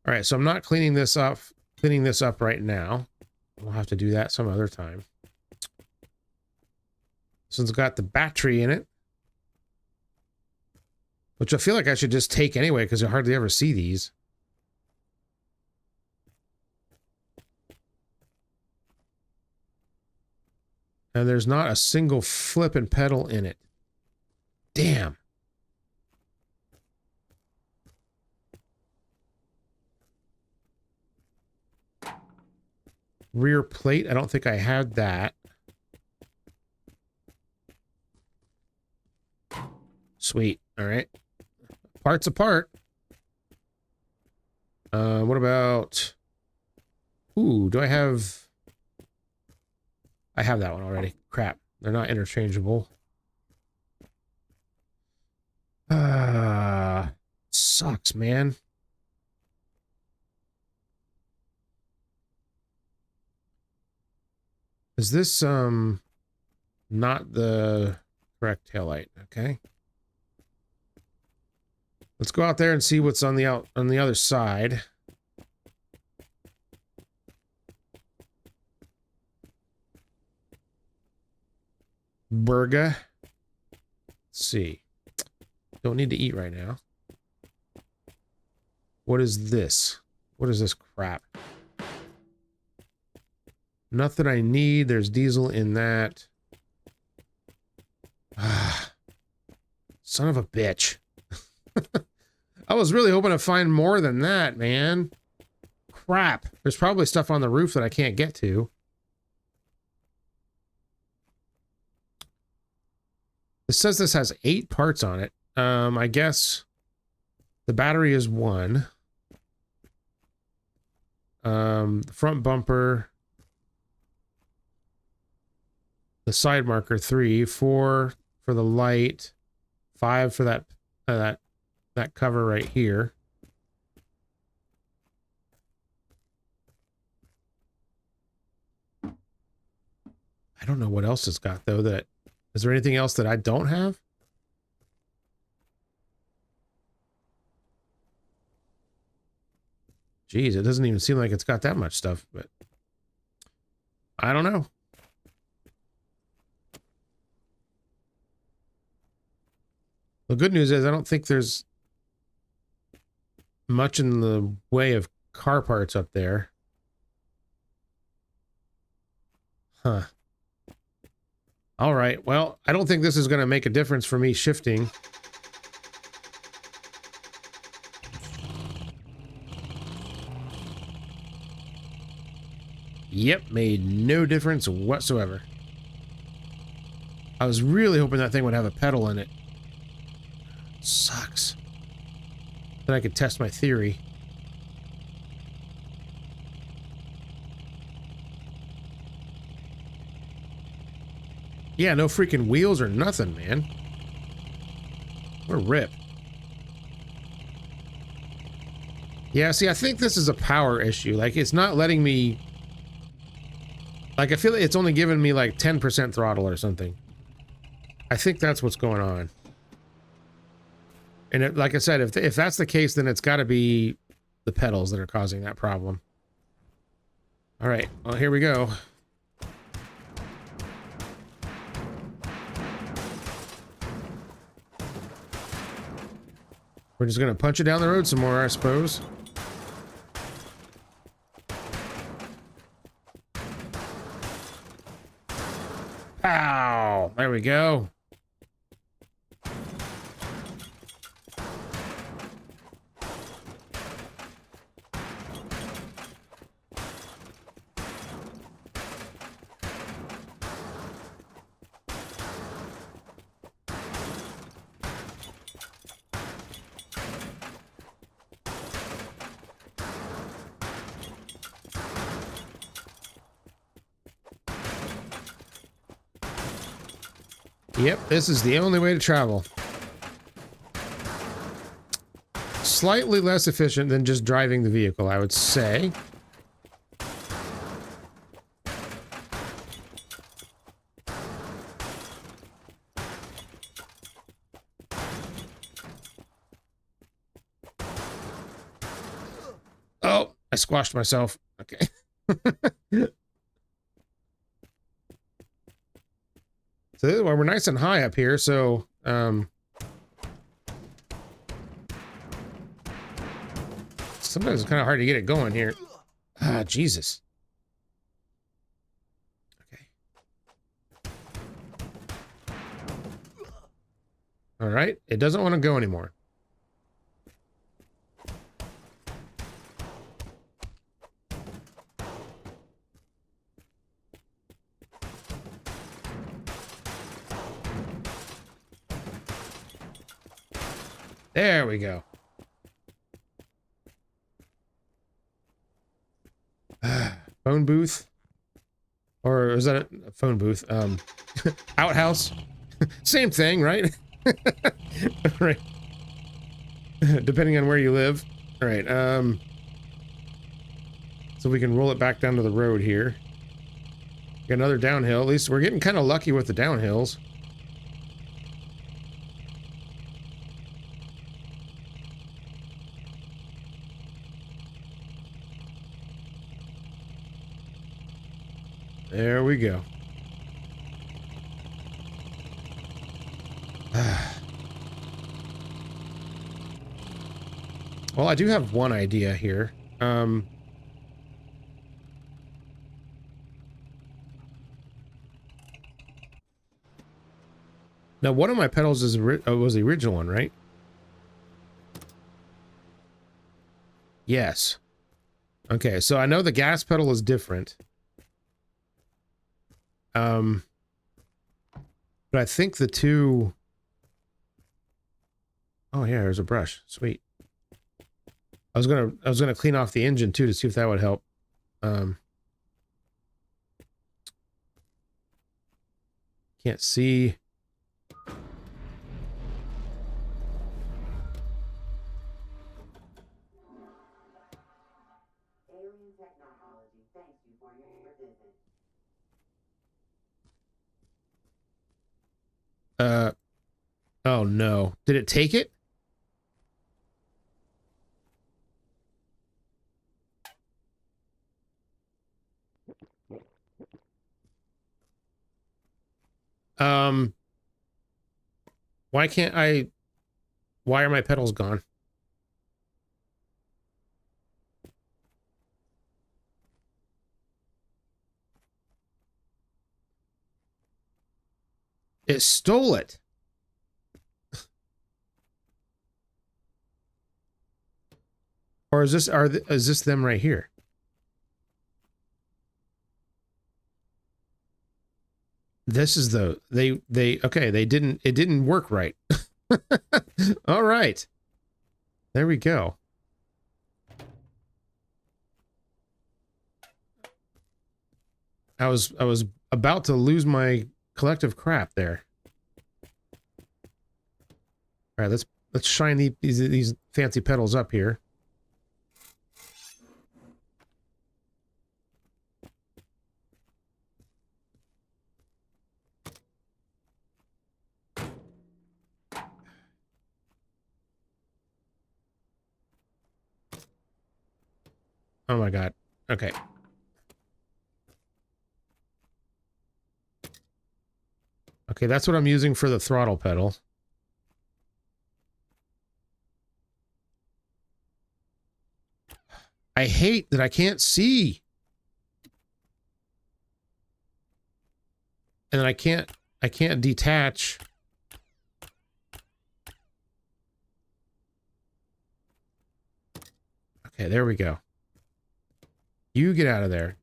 All right, so I'm not cleaning this up right now. We'll have to do that some other time. This one's got the battery in it, which I feel like I should just take anyway because you hardly ever see these. And there's not a single flipping pedal in it. Damn. Rear plate, I don't think I had that. Sweet. All right. Parts apart. What about... Ooh, do I have... I have that one already. Crap. They're not interchangeable. Sucks, man. Is this, not the correct taillight? Okay. Let's go out there and see what's on the other side. burger. Let's see. Don't need to eat right now. What is this? What is this crap? Nothing I need. There's diesel in that. Ah, son of a bitch. I was really hoping to find more than that, man. Crap. There's probably stuff on the roof that I can't get to. It says this has 8 parts on it. I guess the battery is 1. The front bumper, the side marker 3, 4 for the light, 5 for that cover right here. I don't know what else it's got though. That is there anything else that I don't have? Geez, it doesn't even seem like it's got that much stuff, but I don't know. The good news is I don't think there's much in the way of car parts up there. Huh. All right. Well, I don't think this is going to make a difference for me shifting. Yep, made no difference whatsoever. I was really hoping that thing would have a pedal in it. Sucks. Then I could test my theory. Yeah, no freaking wheels or nothing, man. What a rip. Yeah, see, I think this is a power issue. Like, it's not letting me... Like, I feel like it's only giving me, like, 10% throttle or something. I think that's what's going on. And it, like I said, if that's the case, then it's got to be the pedals that are causing that problem. All right, well, here we go. We're just going to punch it down the road some more, I suppose. Pow! There we go. Yep, this is the only way to travel. Slightly less efficient than just driving the vehicle, I would say. Oh, I squashed myself. Okay. So well, we're nice and high up here, so sometimes it's kind of hard to get it going here. Ah, Jesus. Okay. All right, it doesn't want to go anymore. There we go. Phone booth? Or is that a phone booth? Outhouse? Same thing, right? Right. Depending on where you live. All right, so we can roll it back down to the road here. Got another downhill. At least we're getting kind of lucky with the downhills. There we go. Well, I do have one idea here. Now, one of my pedals is was the original one, right? Yes. Okay, so I know the gas pedal is different. But I think the two... Oh yeah, there's a brush. Sweet. I was gonna clean off the engine too to see if that would help. Can't see. Oh no. Did it take it? Why can't I... Why are my pedals gone? It stole it. Or is this is this them right here? This is the okay, it didn't work right. All right. There we go. I was about to lose my collective crap there. All right, let's shine these fancy pedals up here. Oh my god. Okay. Okay, that's what I'm using for the throttle pedal. I hate that I can't see. And then I can't detach. Okay, there we go. You get out of there.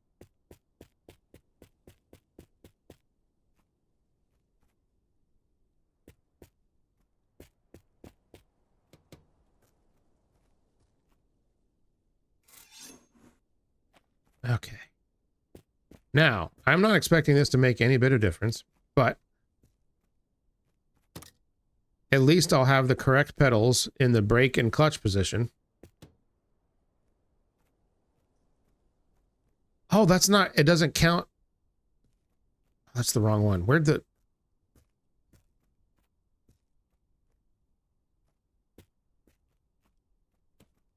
Okay. Now, I'm not expecting this to make any bit of difference, but at least I'll have the correct pedals in the brake and clutch position. Oh, that's not, it doesn't count. That's the wrong one. Where'd the...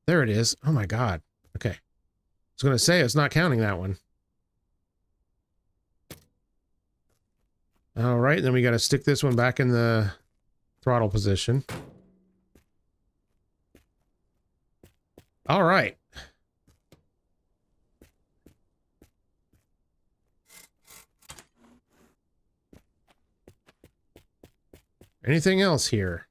There it is. Oh my god. Okay. I was going to say, it's not counting that one. All right, then we got to stick this one back in the throttle position. All right. Anything else here?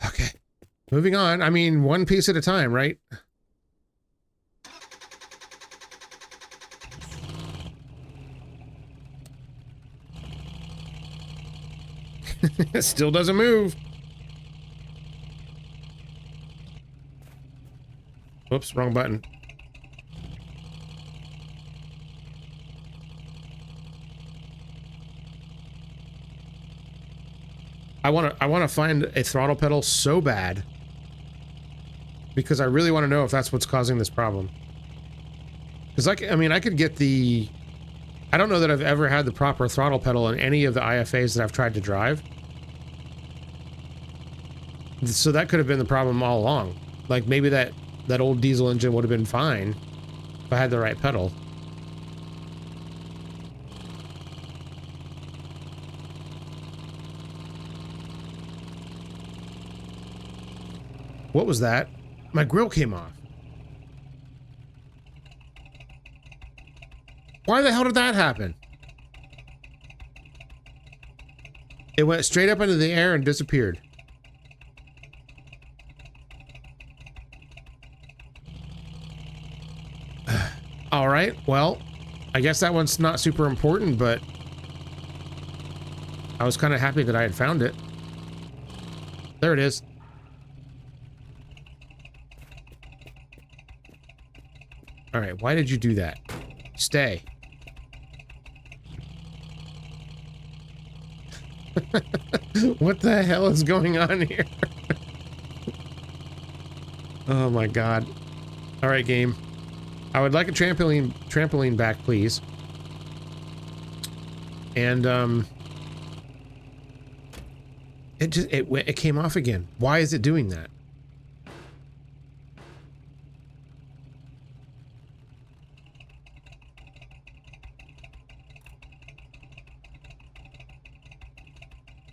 Okay. Moving on. I mean, one piece at a time, right? It still doesn't move. Whoops, wrong button. I want to find a throttle pedal so bad because I really want to know if that's what's causing this problem. Because I mean, I could get the... I don't know that I've ever had the proper throttle pedal in any of the IFAs that I've tried to drive. So that could have been the problem all along. Like maybe that old diesel engine would have been fine if I had the right pedal. What was that? My grill came off. Why the hell did that happen? It went straight up into the air and disappeared. All right, well, I guess that one's not super important, but I was kind of happy that I had found it. There it is. All right, why did you do that? Stay. What the hell is going on here? Oh my god. All right, game. I would like a trampoline back, please. And it came off again. Why is it doing that?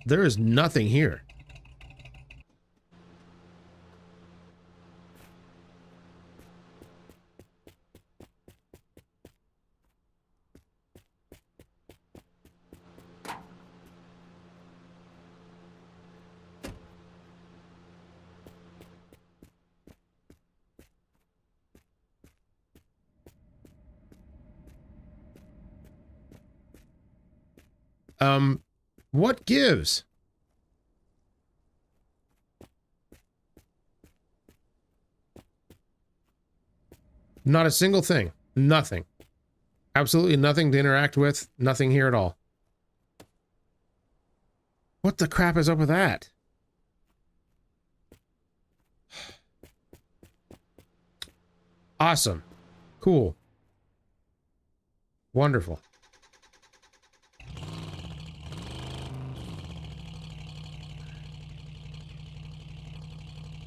There is nothing here. What gives? Not a single thing. Nothing. Absolutely nothing to interact with. Nothing here at all. What the crap is up with that? Awesome. Cool. Wonderful.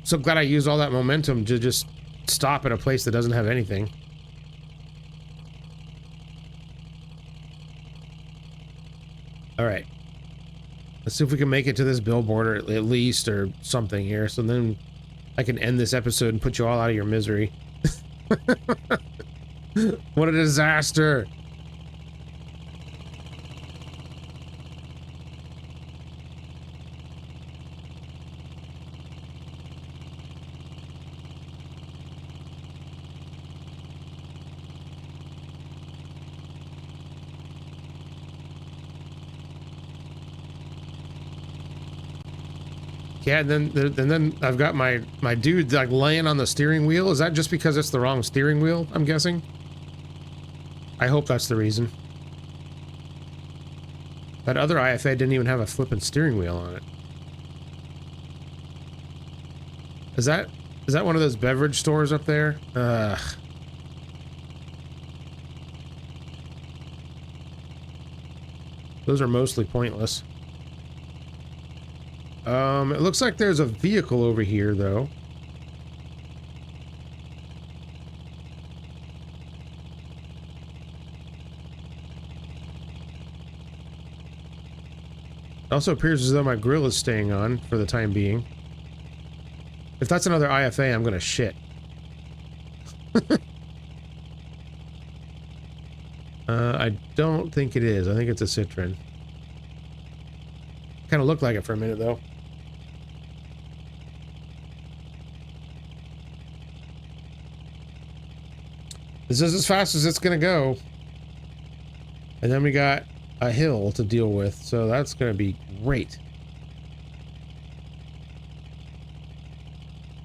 So glad I used all that momentum to just stop at a place that doesn't have anything. All right. Let's see if we can make it to this billboard or at least or something here. So then I can end this episode and put you all out of your misery. What a disaster. Yeah, and then I've got my dude like laying on the steering wheel. Is that just because it's the wrong steering wheel, I'm guessing? I hope that's the reason. That other IFA didn't even have a flippin' steering wheel on it. Is that one of those beverage stores up there? Ugh. Those are mostly pointless. It looks like there's a vehicle over here, though. It also appears as though my grill is staying on for the time being. If that's another IFA, I'm gonna shit. I don't think it is. I think it's a Citroen. Kind of looked like it for a minute, though. This is as fast as it's gonna go. And then we got a hill to deal with, so that's gonna be great.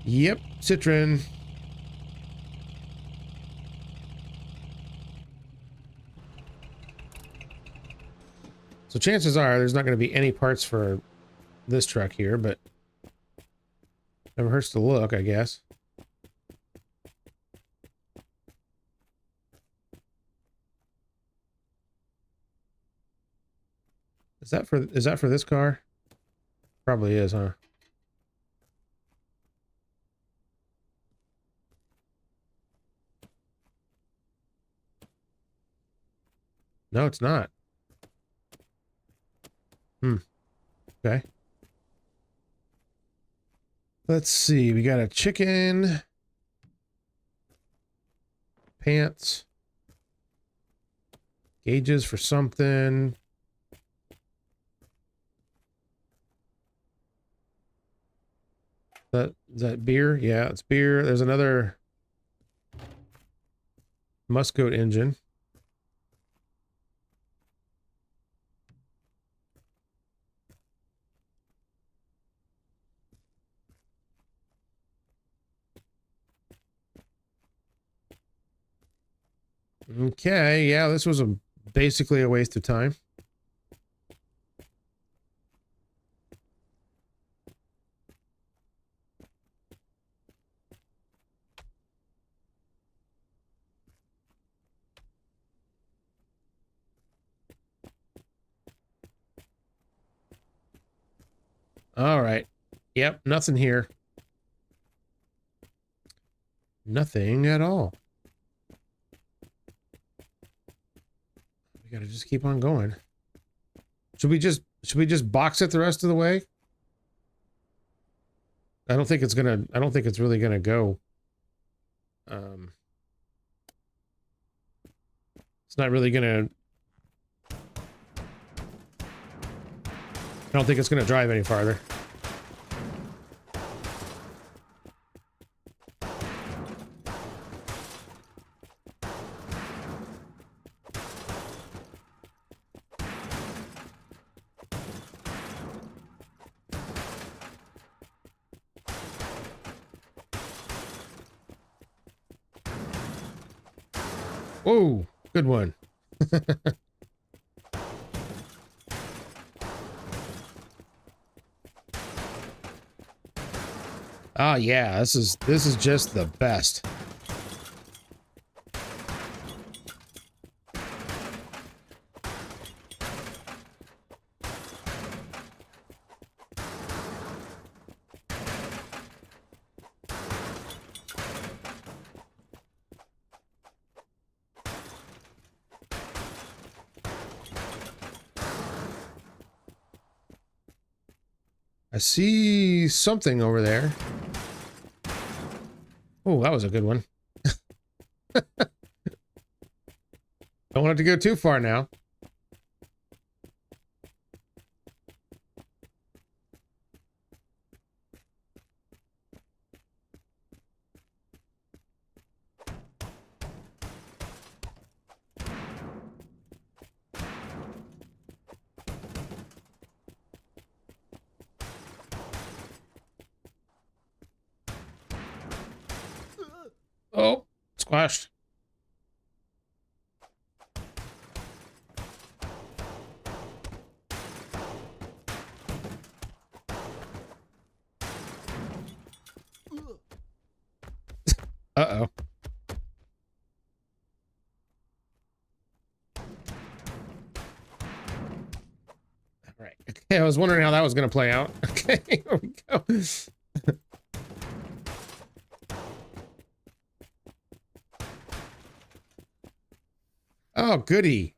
Yep, Citroen. So chances are there's not going to be any parts for this truck here, but never hurts to look, I guess. Is that for this car? Probably is, huh? No, it's not. Okay. Let's see. We got a chicken. Pants. Gauges for something. Is that beer? Yeah, it's beer. There's another Muscoat engine. Okay, yeah, this was basically a waste of time. All right. Yep, nothing here. Nothing at all. We gotta just keep on going. Should we just box it the rest of the way? I don't think it's really gonna go. It's not really gonna. I don't think it's gonna drive any farther. Whoa, good one. Oh yeah, this is just the best. I see something over there. Oh, that was a good one. Don't want it to go too far now. Oh, squashed. Uh-oh. All right. Okay, I was wondering how that was going to play out. Okay, here we go. Oh, goody.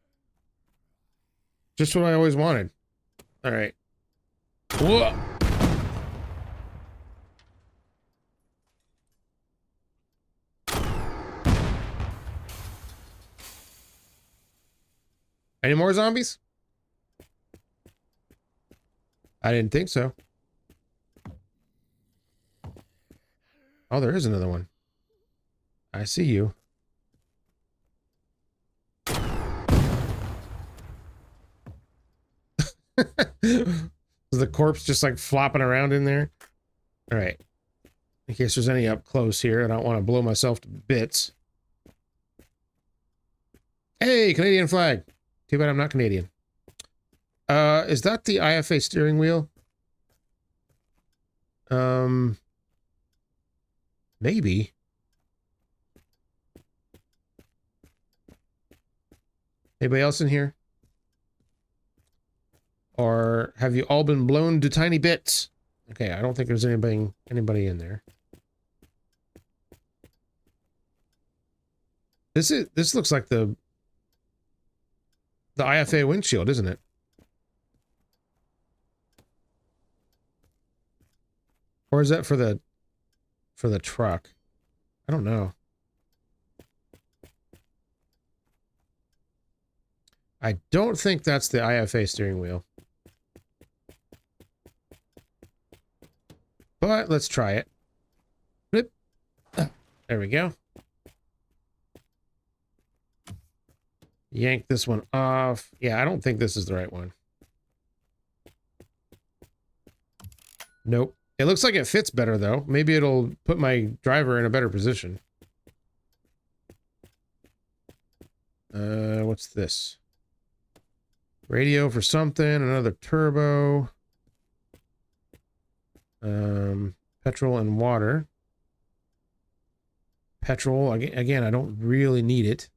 Just what I always wanted. All right. Whoa. Any more zombies? I didn't think so. Oh, there is another one. I see you. Is the corpse just like flopping around in there? All right. In case there's any up close here, I don't want to blow myself to bits. Hey, Canadian flag. Too bad I'm not Canadian. Is that the IFA steering wheel? Maybe. Anybody else in here? Or have you all been blown to tiny bits? Okay, I don't think there's anybody in there. This looks like the IFA windshield, isn't it? Or is that for the truck? I don't know. I don't think that's the IFA steering wheel. But let's try it. Flip. There we go. Yank this one off. Yeah, I don't think this is the right one. Nope. It looks like it fits better, though. Maybe it'll put my driver in a better position. What's this? Radio for something, another turbo. Petrol and water. Petrol, again, I don't really need it.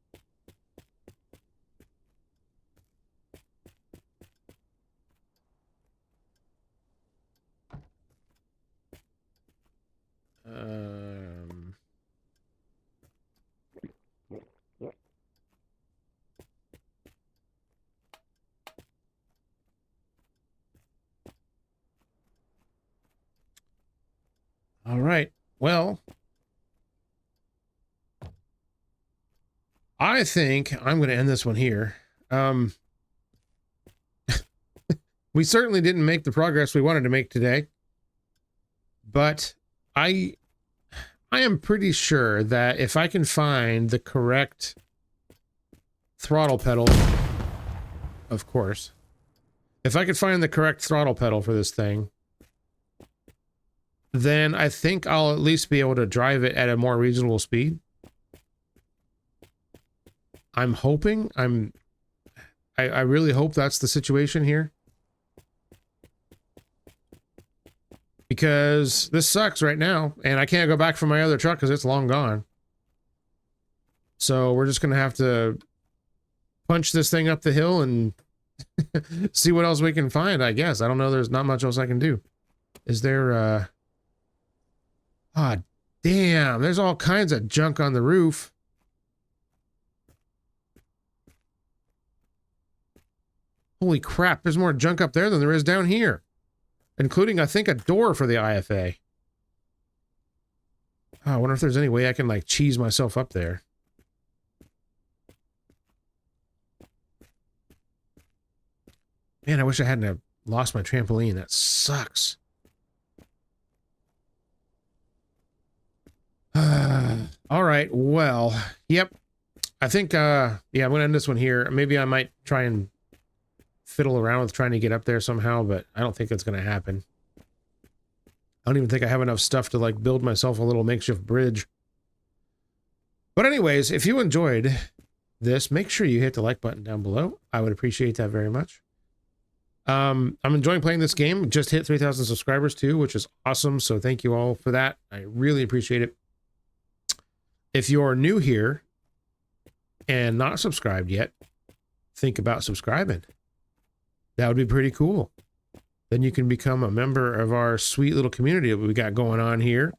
All right. Well, I think I'm going to end this one here. We certainly didn't make the progress we wanted to make today, but I am pretty sure that if I can find the correct throttle pedal, of course, if I could find the correct throttle pedal for this thing, then I think I'll at least be able to drive it at a more reasonable speed. I'm hoping, I really hope that's the situation here. Because this sucks right now, and I can't go back for my other truck because it's long gone. So we're just going to have to punch this thing up the hill and see what else we can find, I guess. I don't know, there's not much else I can do. Is there, ah, damn, there's all kinds of junk on the roof. Holy crap, there's more junk up there than there is down here. Including, I think, a door for the IFA. Oh, I wonder if there's any way I can, like, cheese myself up there. Man, I wish I hadn't have lost my trampoline. That sucks. All right, well, yep. I think, yeah, I'm going to end this one here. Maybe I might try and fiddle around with trying to get up there somehow, but I don't think that's going to happen. I don't even think I have enough stuff to, like, build myself a little makeshift bridge. But anyways, if you enjoyed this, make sure you hit the like button down below. I would appreciate that very much. I'm enjoying playing this game. Just hit 3,000 subscribers too, which is awesome. So thank you all for that. I really appreciate it. If you're new here and not subscribed yet, think about subscribing. That would be pretty cool. Then you can become a member of our sweet little community that we got going on here.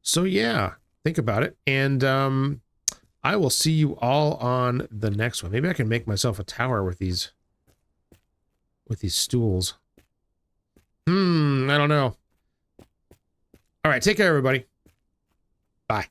So yeah, think about it. And I will see you all on the next one. Maybe I can make myself a tower with these stools. I don't know. All right, take care, everybody. Bye.